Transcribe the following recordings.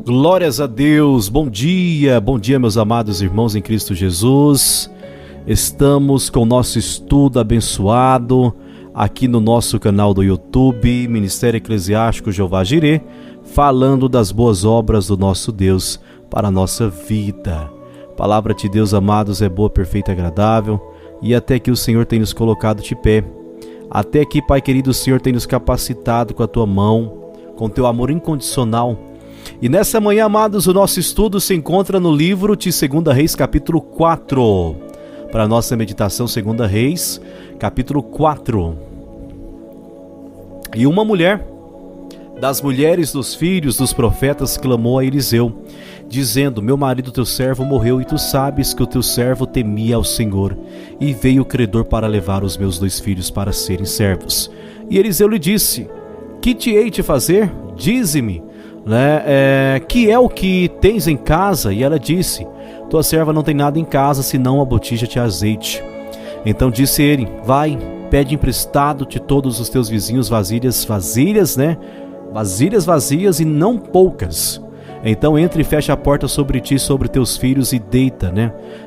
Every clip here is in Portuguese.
Glórias a Deus, bom dia meus amados irmãos em Cristo Jesus. Estamos com o nosso estudo abençoado aqui no nosso canal do YouTube, Ministério Eclesiástico Jeová Jireh, falando das boas obras do nosso Deus para a nossa vida. A palavra de Deus, amados, é boa, perfeita e agradável, e até que o Senhor tem nos colocado de pé. Até que, Pai querido, o Senhor tem nos capacitado com a Tua mão, com o Teu amor incondicional. E nessa manhã, amados, o nosso estudo se encontra no livro de 2 Reis, capítulo 4. Para a nossa meditação, 2 Reis, capítulo 4. E uma mulher das mulheres dos filhos dos profetas clamou a Eliseu, dizendo: meu marido teu servo morreu, e tu sabes que o teu servo temia ao Senhor, e veio o credor para levar os meus 2 filhos para serem servos. E Eliseu lhe disse: que te hei de fazer? Dize-me, que é o que tens em casa? E ela disse: tua serva não tem nada em casa, senão uma botija de azeite. Então disse ele: vai, pede emprestado de todos os teus vizinhos vasilhas vazias e não poucas. Então entra e fecha a porta sobre ti e sobre teus filhos, e deita,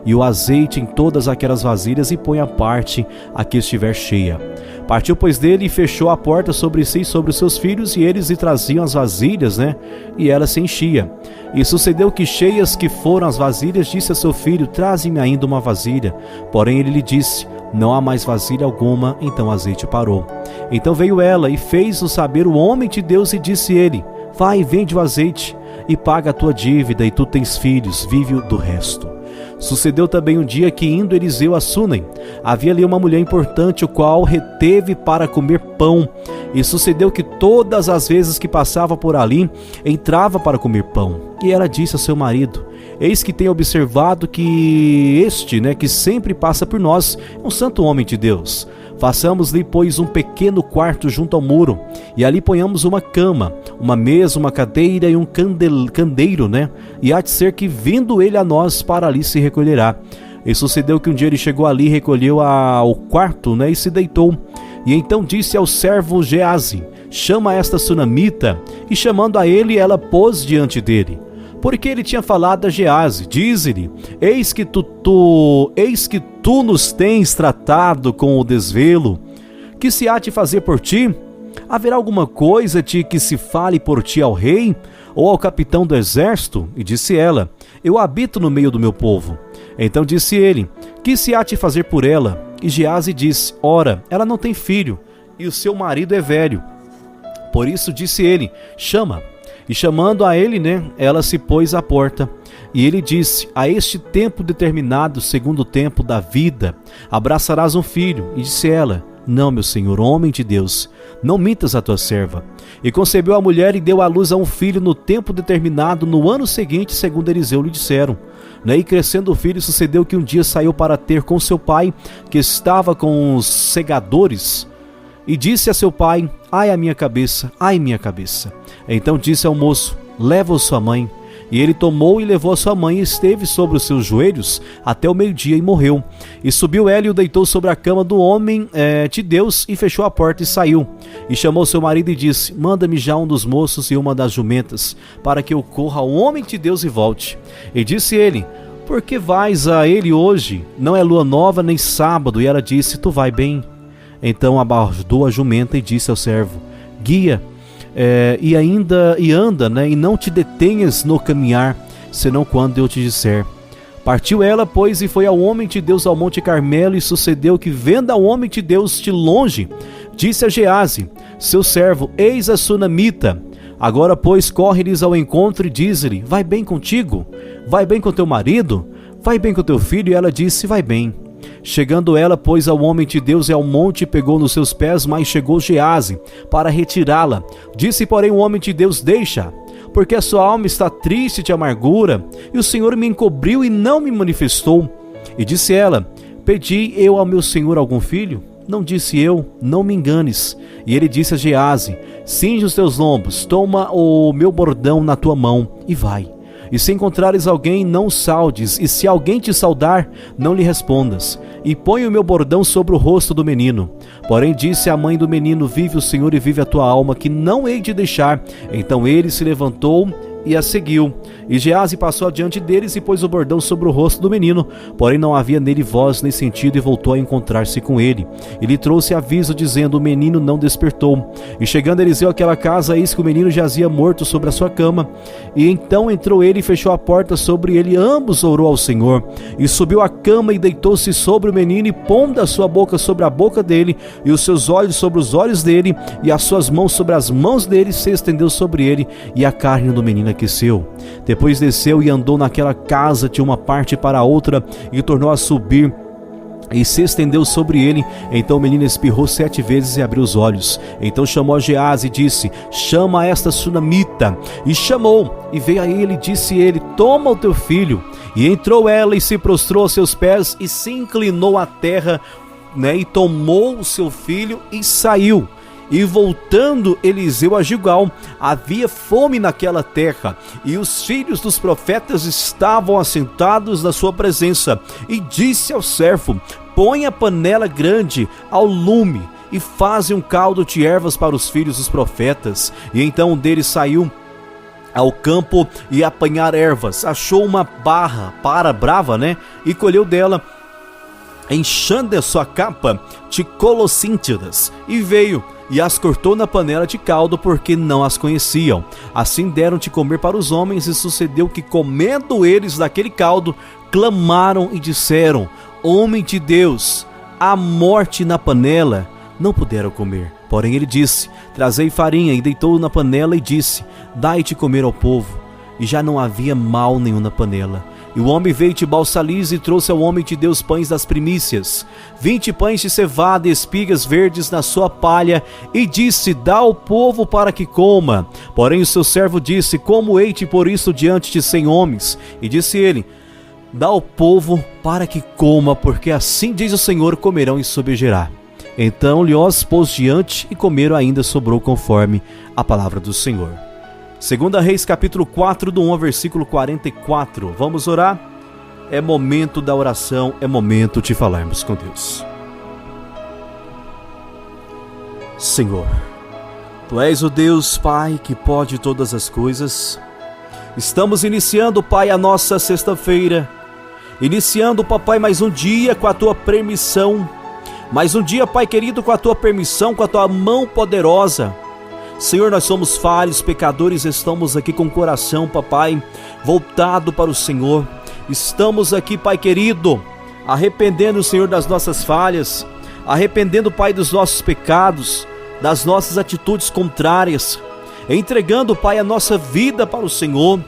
e o azeite em todas aquelas vasilhas, e põe a parte a que estiver cheia. Partiu, pois, dele, e fechou a porta sobre si e sobre os seus filhos, e eles lhe traziam as vasilhas, e ela se enchia. E sucedeu que, cheias que foram as vasilhas, disse a seu filho: traze-me ainda uma vasilha. Porém ele lhe disse: não há mais vasilha alguma. Então o azeite parou. Então veio ela e fez-o saber o homem de Deus, e disse ele: vai, vende o azeite e paga a tua dívida, e tu tens filhos, vive do resto. Sucedeu também um dia que, indo Eliseu a Sunem, havia ali uma mulher importante, o qual reteve para comer pão. E sucedeu que todas as vezes que passava por ali, entrava para comer pão. E ela disse a seu marido: eis que tenho observado que este, que sempre passa por nós, é um santo homem de Deus. Façamos-lhe, pois, um pequeno quarto junto ao muro, e ali ponhamos uma cama, uma mesa, uma cadeira e um candeeiro, E há de ser que, vindo ele a nós, para ali se recolherá. E sucedeu que um dia ele chegou ali, recolheu ao quarto, e se deitou. E então disse ao servo Geazi: chama esta sunamita. E chamando a ele, ela pôs diante dele. Porque ele tinha falado a Geazi: dize-lhe, eis que tu nos tens tratado com o desvelo. Que se há de fazer por ti? Haverá alguma coisa de que se fale por ti ao rei, ou ao capitão do exército? E disse ela: eu habito no meio do meu povo. Então disse ele: que se há de fazer por ela? E Geazi disse: ora, ela não tem filho, e o seu marido é velho. Por isso disse ele: chama. E chamando a ele, ela se pôs à porta. E ele disse: a este tempo determinado, segundo o tempo da vida, abraçarás um filho. E disse ela: não, meu senhor, homem de Deus, não mintas a tua serva. E concebeu a mulher e deu à luz a um filho no tempo determinado, no ano seguinte, segundo Eliseu lhe disseram. E crescendo o filho, sucedeu que um dia saiu para ter com seu pai, que estava com os segadores. E disse a seu pai: ai a minha cabeça, ai minha cabeça. Então disse ao moço: leva-o sua mãe. E ele tomou e levou a sua mãe, e esteve sobre os seus joelhos até o meio-dia, e morreu. E subiu ela e o deitou sobre a cama do homem de Deus, e fechou a porta e saiu. E chamou seu marido e disse: manda-me já um dos moços e uma das jumentas, para que eu corra ao homem de Deus e volte. E disse ele: por que vais a ele hoje? Não é lua nova nem sábado. E ela disse: tu vai bem. Então abordou a jumenta e disse ao servo: guia, e anda, e não te detenhas no caminhar, senão quando eu te disser. Partiu ela, pois, e foi ao homem de Deus ao Monte Carmelo. E sucedeu que, vendo ao homem de Deus de longe, disse a Geazi, seu servo: eis a sunamita. Agora, pois, corre-lhes ao encontro e diz-lhe: vai bem contigo? Vai bem com teu marido? Vai bem com teu filho? E ela disse: vai bem. Chegando ela, pois, ao homem de Deus e ao monte, pegou nos seus pés, mas chegou Geazi para retirá-la. Disse, porém, o homem de Deus: deixa, porque a sua alma está triste de amargura, e o Senhor me encobriu e não me manifestou. E disse ela: pedi eu ao meu senhor algum filho? Não disse eu, não me enganes. E ele disse a Geazi: cinge os teus lombos, toma o meu bordão na tua mão e vai. E se encontrares alguém, não saudes, e se alguém te saudar, não lhe respondas. E põe o meu bordão sobre o rosto do menino. Porém disse a mãe do menino: vive o Senhor e vive a tua alma, que não hei de deixar. Então ele se levantou e a seguiu. E Geazi passou adiante deles e pôs o bordão sobre o rosto do menino, porém não havia nele voz nem sentido, e voltou a encontrar-se com ele. E lhe trouxe aviso, dizendo: o menino não despertou. E chegando Eliseu àquela casa, eis que o menino jazia morto sobre a sua cama. E então entrou ele e fechou a porta sobre ele. Ambos orou ao Senhor. E subiu à cama e deitou-se sobre o menino, e pondo a sua boca sobre a boca dele, e os seus olhos sobre os olhos dele, e as suas mãos sobre as mãos dele, se estendeu sobre ele, e a carne do menino aqueceu. Depois desceu e andou naquela casa de uma parte para a outra, e tornou a subir, e se estendeu sobre ele. Então o menino espirrou 7 vezes e abriu os olhos. Então chamou a Geazi e disse: chama esta sunamita. E chamou, e veio a ele, e disse ele: toma o teu filho. E entrou ela e se prostrou aos seus pés, e se inclinou à terra, e tomou o seu filho e saiu. E voltando Eliseu a Gilgal, havia fome naquela terra, e os filhos dos profetas estavam assentados na sua presença. E disse ao servo: põe a panela grande ao lume, e faze um caldo de ervas para os filhos dos profetas. E então um deles saiu ao campo e apanhar ervas, achou uma para brava, e colheu dela, enchendo a sua capa de colossíntidas, e veio e as cortou na panela de caldo, porque não as conheciam. Assim deram de comer para os homens, e sucedeu que, comendo eles daquele caldo, clamaram e disseram: homem de Deus, há morte na panela. Não puderam comer. Porém ele disse: trazei farinha, e deitou na panela, e disse: dai de comer ao povo. E já não havia mal nenhum na panela. E o homem veio de Balsalis e trouxe ao homem de Deus pães das primícias, 20 pães de cevada e espigas verdes na sua palha, e disse: dá ao povo para que coma. Porém o seu servo disse: como hei-te por isso diante de 100 homens? E disse ele: dá ao povo para que coma, porque assim diz o Senhor: comerão e subjugará. Então lhe-os pôs diante, e comeram, ainda sobrou conforme a palavra do Senhor. 2 Reis capítulo 4, do 1 ao versículo 44. Vamos orar? É momento da oração, é momento de falarmos com Deus. Senhor, Tu és o Deus, Pai, que pode todas as coisas. Estamos iniciando, Pai, a nossa sexta-feira. Iniciando, Papai, mais um dia com a Tua permissão. Mais um dia, Pai querido, com a Tua permissão, com a Tua mão poderosa. Senhor, nós somos falhos, pecadores, estamos aqui com o coração, Papai, voltado para o Senhor. Estamos aqui, Pai querido, arrependendo, Senhor, das nossas falhas, arrependendo, Pai, dos nossos pecados, das nossas atitudes contrárias, entregando, Pai, a nossa vida para o Senhor.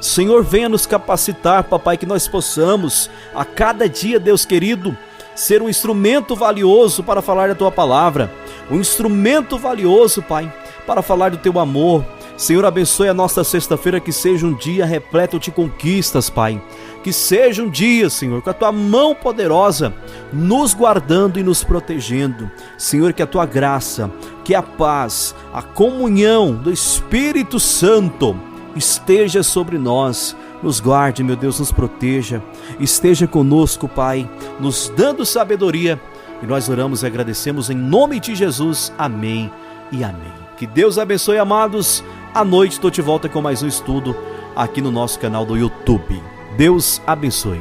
Senhor, venha nos capacitar, Papai, que nós possamos, a cada dia, Deus querido, ser um instrumento valioso para falar da Tua palavra, um instrumento valioso, Pai, para falar do Teu amor. Senhor, abençoe a nossa sexta-feira, que seja um dia repleto de conquistas, Pai. Que seja um dia, Senhor, com a Tua mão poderosa nos guardando e nos protegendo. Senhor, que a Tua graça, que a paz, a comunhão do Espírito Santo esteja sobre nós. Nos guarde, meu Deus, nos proteja. Esteja conosco, Pai, nos dando sabedoria. E nós oramos e agradecemos em nome de Jesus. Amém e amém. Que Deus abençoe, amados. À noite estou de volta com mais um estudo aqui no nosso canal do YouTube. Deus abençoe.